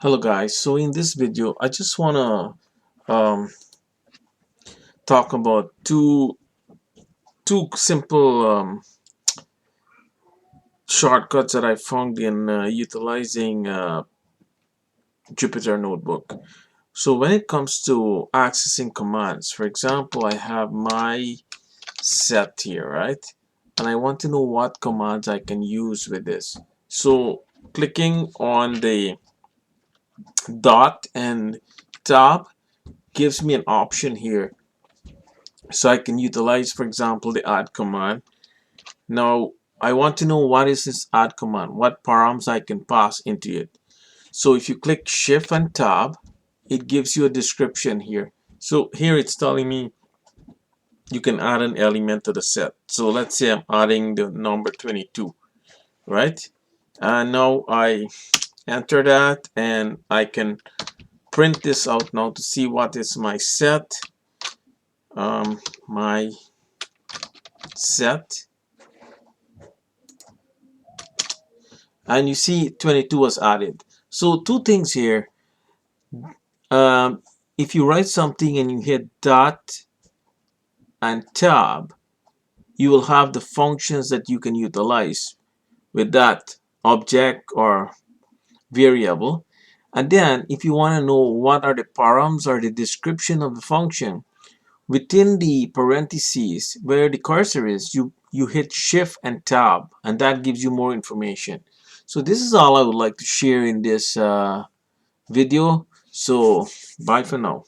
Hello guys, so in this video I just want to talk about two simple shortcuts that I found in utilizing Jupyter Notebook. So when it comes to accessing commands, for example, I have my set here, right? And I want to know what commands I can use with this. So clicking on the dot and tab gives me an option here, so I can utilize, for example, the add command. Now I want to know what is this add command, what params I can pass into it. So if you click shift and tab, it gives you a description here. So here it's telling me you can add an element to the set. So let's say I'm adding the number 22, right? And now I enter that and I can print this out now to see what is my set. My set, and you see 22 was added. So two things here. um, if you write something and you hit dot and tab, you will have the functions that you can utilize with that object or variable. And then if you want to know what are the params or the description of the function, within the parentheses where the cursor is, you hit shift and tab, and that gives you more information. So this is all I would like to share in this video. So bye for now.